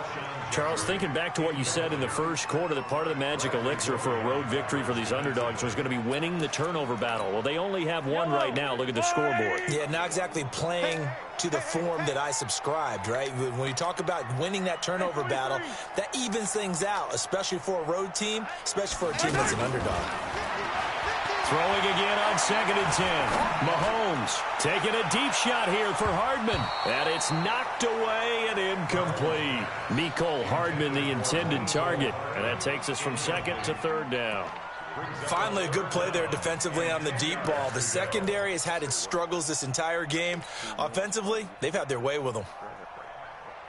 [SPEAKER 1] Charles, thinking back to what you said in the first quarter, that part of the magic elixir for a road victory for these underdogs was going to be winning the turnover battle. Well, they only have one right now. Look at the scoreboard.
[SPEAKER 3] Yeah, not exactly playing to the form that I subscribed, right? When you talk about winning that turnover battle, that evens things out, especially for a road team, especially for a team that's an underdog.
[SPEAKER 1] Throwing again on 2nd and 10. Mahomes taking a deep shot here for Hardman. And it's knocked away and incomplete. Mecole Hardman, the intended target. And that takes us from 2nd to 3rd down.
[SPEAKER 3] Finally, a good play there defensively on the deep ball. The secondary has had its struggles this entire game. Offensively, they've had their way with them.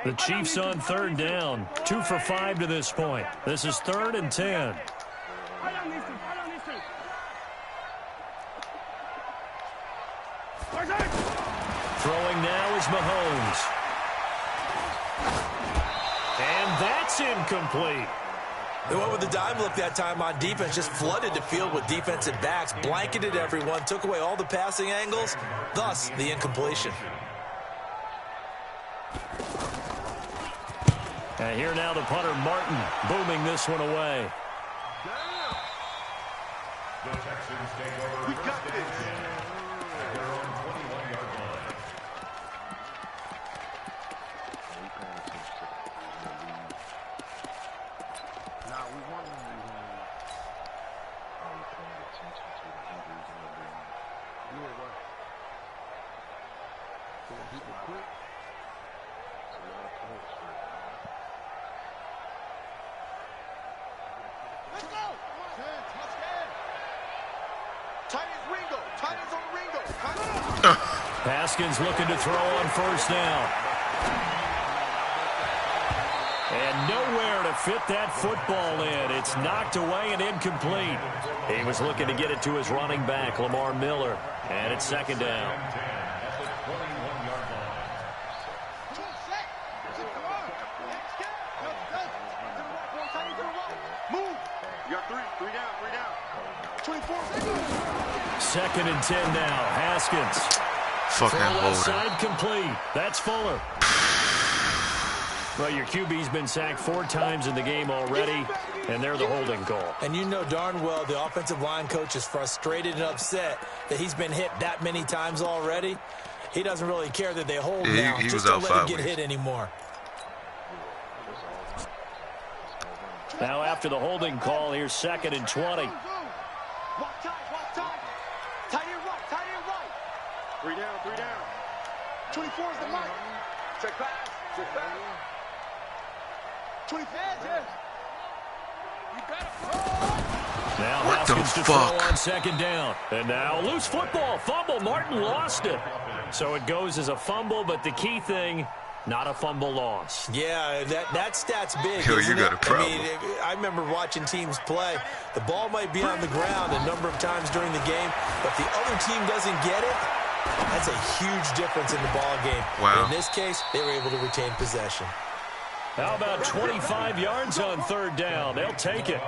[SPEAKER 1] The Chiefs on third down. 2 for 5 to this point. This is 3rd and 10. Throwing now is Mahomes. And that's incomplete.
[SPEAKER 3] They went with the dime look that time on defense, just flooded the field with defensive backs, blanketed everyone, took away all the passing angles, thus the incompletion.
[SPEAKER 1] And here now the punter, Martin, booming this one away.
[SPEAKER 4] The Texans take over. We got this. At their own 21-yard line.
[SPEAKER 5] Let's go! Titans on Ringo.
[SPEAKER 1] Haskins looking to throw on first down. And nowhere to fit that football in. It's knocked away and incomplete. He was looking to get it to his running back, Lamar Miller. And it's 2nd down.
[SPEAKER 5] Move. You got 3 down. 24.
[SPEAKER 1] 2nd and 10 now. Haskins.
[SPEAKER 2] Fucking
[SPEAKER 1] outside complete. That's Fuller. Well, your QB's been sacked 4 times in the game already, and they're the holding call.
[SPEAKER 3] And you know darn well the offensive line coach is frustrated and upset that he's been hit that many times already. He doesn't really care that they hold now.
[SPEAKER 2] He
[SPEAKER 3] just
[SPEAKER 2] was
[SPEAKER 3] don't
[SPEAKER 2] out
[SPEAKER 3] let
[SPEAKER 2] 5
[SPEAKER 3] him get
[SPEAKER 2] weeks.
[SPEAKER 3] hit anymore.
[SPEAKER 1] Now after the holding call, here's 2nd and 20.
[SPEAKER 5] Walk tight. Tight end right. 3 down. 24 is the mic. Check pass. 24. You better.
[SPEAKER 1] Now
[SPEAKER 2] What the
[SPEAKER 1] Haskins to
[SPEAKER 2] fuck?
[SPEAKER 1] throw on 2nd down. And now loose football. Fumble. Martin lost it. So it goes as a fumble, but the key thing, not a fumble loss.
[SPEAKER 3] Yeah, that stat's big.
[SPEAKER 2] Yo, you
[SPEAKER 3] isn't
[SPEAKER 2] got
[SPEAKER 3] it?
[SPEAKER 2] a problem.
[SPEAKER 3] I mean, I remember watching teams play. The ball might be on the ground a number of times during the game, but if the other team doesn't get it, that's a huge difference in the ball game.
[SPEAKER 2] Wow.
[SPEAKER 3] In this case, they were able to retain possession.
[SPEAKER 1] How about 25 yards on 3rd down? They'll take it.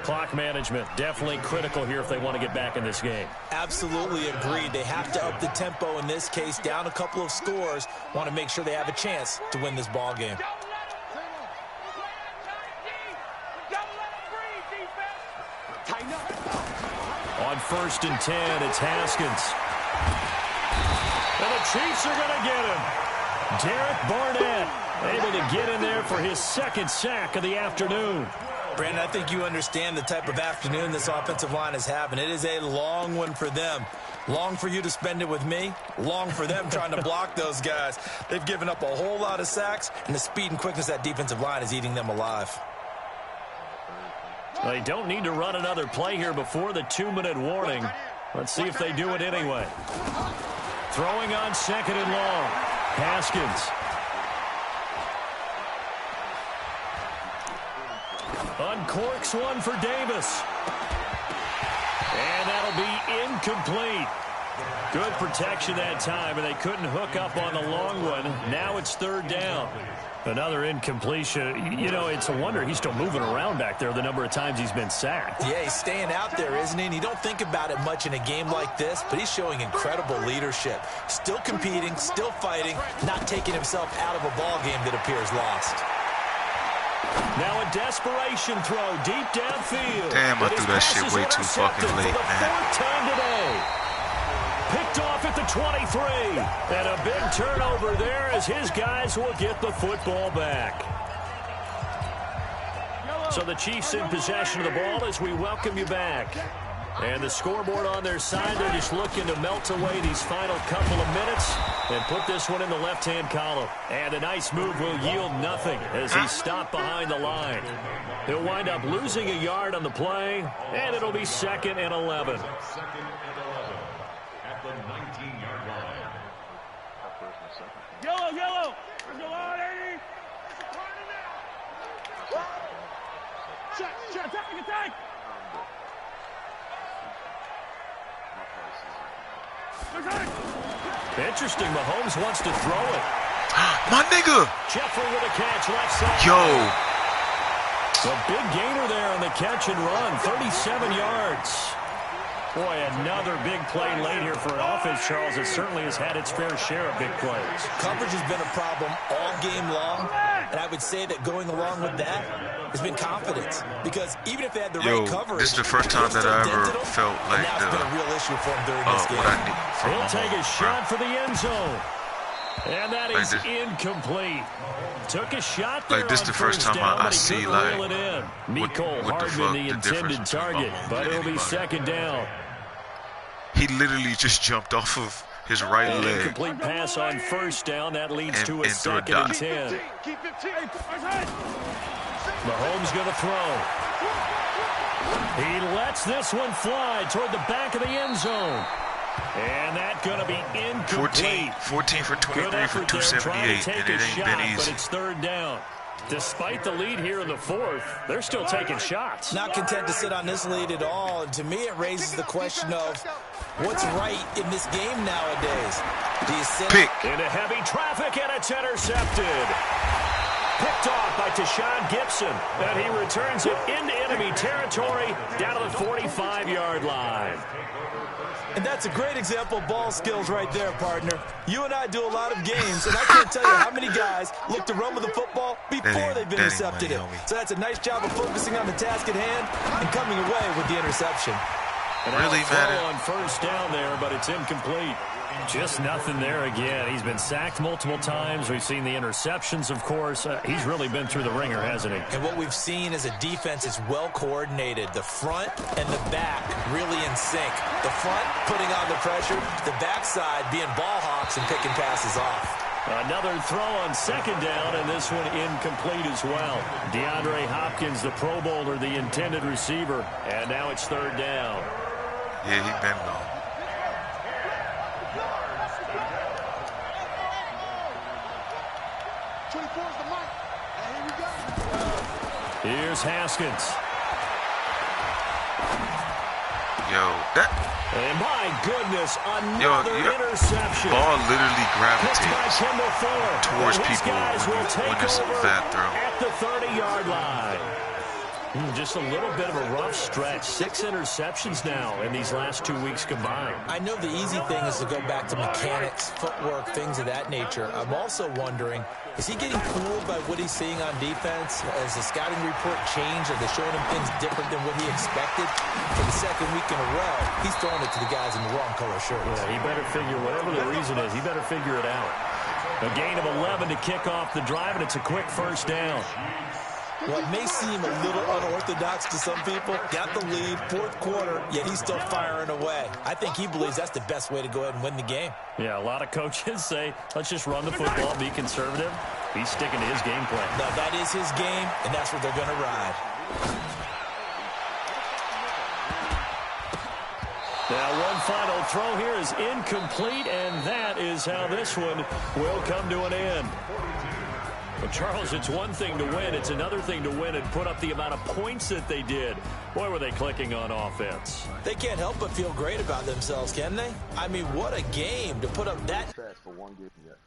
[SPEAKER 1] Clock management, definitely critical here if they want to get back in this game.
[SPEAKER 3] Absolutely agreed. They have to up the tempo in this case, down a couple of scores. Want to make sure they have a chance to win this ball game.
[SPEAKER 1] On 1st and 10, it's Haskins. And the Chiefs are going to get him. Derek Barnett able to get in there for his 2nd sack of the afternoon.
[SPEAKER 3] Brandon, I think you understand the type of afternoon this offensive line is having. It is a long one for them. Long for you to spend it with me. Long for them trying to block those guys. They've given up a whole lot of sacks, and the speed and quickness of that defensive line is eating them alive.
[SPEAKER 1] They don't need to run another play here before the 2-minute warning. Let's see if they do it anyway. Throwing on 2nd and long. Haskins. Uncorks one for Davis. And that'll be incomplete. Good protection that time, and they couldn't hook up on the long one. Now it's 3rd down. Another incompletion. You know, it's a wonder he's still moving around back there the number of times he's been sacked.
[SPEAKER 3] Yeah, he's staying out there, isn't he? And you don't think about it much in a game like this, but he's showing incredible leadership. Still competing, still fighting, not taking himself out of a ball game that appears lost.
[SPEAKER 1] Now a desperation throw deep downfield.
[SPEAKER 2] Damn, I threw that shit way too fucking late,
[SPEAKER 1] for the
[SPEAKER 2] man.
[SPEAKER 1] 4th time today. Picked off at the 23. And a big turnover there as his guys will get the football back. So the Chiefs in possession of the ball as we welcome you back. And the scoreboard on their side, they're just looking to melt away these final couple of minutes and put this one in the left-hand column. And a nice move will yield nothing as he's stopped behind the line. He'll wind up losing a yard on the play, and it'll be 2nd and 11.
[SPEAKER 4] Second and 11 at the 19-yard line.
[SPEAKER 5] Yellow. Let's go on, Eddie. Check, attack.
[SPEAKER 1] Interesting, Mahomes wants to throw it.
[SPEAKER 2] My nigga!
[SPEAKER 1] Jeffrey with a catch left side.
[SPEAKER 2] Yo!
[SPEAKER 1] A big gainer there on the catch and run, 37 yards. Boy, another big play late here for an offense, Charles, that certainly has had its fair share of big plays.
[SPEAKER 3] Coverage has been a problem all game long, and I would say that going along with that has been confidence. Because even if they had the right coverage,
[SPEAKER 2] this is the first time that I ever felt like
[SPEAKER 3] that's been a real issue for him during this game.
[SPEAKER 1] He'll take a shot for the end zone. And that is incomplete. Took a shot there.
[SPEAKER 2] Like this, the first time I see like
[SPEAKER 1] Mecole Hardman, the intended target, but it'll be 2nd down.
[SPEAKER 2] He literally just jumped off of his right leg.
[SPEAKER 1] Incomplete pass on 1st down. That leads to a 2nd and 10. Mahomes going to throw. He lets this one fly toward the back of the end zone. And that's going to be incomplete.
[SPEAKER 2] 14 for 23 for 278, and it ain't been easy.
[SPEAKER 1] But it's 3rd down. Despite the lead here in the 4th, they're still taking shots.
[SPEAKER 3] Not content to sit on this lead at all. And to me, it raises the question of what's right in this game nowadays. Do you sit
[SPEAKER 1] into heavy traffic, and it's intercepted. Picked off by Tashawn Gibson, and he returns it into enemy territory down to the 45-yard line.
[SPEAKER 3] And that's a great example of ball skills right there, partner. You and I do a lot of games, and I can't tell you how many guys look to run with the football before they've intercepted it. So that's a nice job of focusing on the task at hand and coming away with the interception.
[SPEAKER 1] And really matter on 1st down there, but it's incomplete. Just nothing there again. He's been sacked multiple times. We've seen the interceptions, of course. He's really been through the ringer, hasn't he?
[SPEAKER 3] And what we've seen is a defense is well coordinated. The front and the back really in sync. The front putting on the pressure, the backside being ball hawks and picking passes off.
[SPEAKER 1] Another throw on 2nd down, and this one incomplete as well. DeAndre Hopkins, the Pro Bowler, the intended receiver, and now it's 3rd down.
[SPEAKER 2] Yeah, he been gone.
[SPEAKER 1] Here's Haskins.
[SPEAKER 2] Yo, that.
[SPEAKER 1] And my goodness, another interception.
[SPEAKER 2] Ball literally gravitates towards people when there's a bad throw.
[SPEAKER 1] At the 30-yard line. Just a little bit of a rough stretch. 6 interceptions now in these last 2 weeks combined.
[SPEAKER 3] I know the easy thing is to go back to mechanics, footwork, things of that nature. I'm also wondering, is he getting fooled by what he's seeing on defense? Has the scouting report changed? Are they showing him things different than what he expected? For the 2nd week in a row, he's throwing it to the guys in the wrong color shirts.
[SPEAKER 1] Yeah, he better figure, whatever the reason is, he better figure it out. A gain of 11 to kick off the drive, and it's a quick 1st down.
[SPEAKER 3] What may seem a little unorthodox to some people, got the lead, 4th quarter, yet he's still firing away. I think he believes that's the best way to go ahead and win the game.
[SPEAKER 1] Yeah, a lot of coaches say, let's just run the football, be conservative. He's sticking to his game plan.
[SPEAKER 3] No, that is his game, and that's what they're going to ride.
[SPEAKER 1] Now, one final throw here is incomplete, and that is how this one will come to an end. Well, Charles, it's one thing to win. It's another thing to win and put up the amount of points that they did. Boy, were they clicking on offense.
[SPEAKER 3] They can't help but feel great about themselves, can they? I mean, what a game to put up that.
[SPEAKER 6] For one game yet.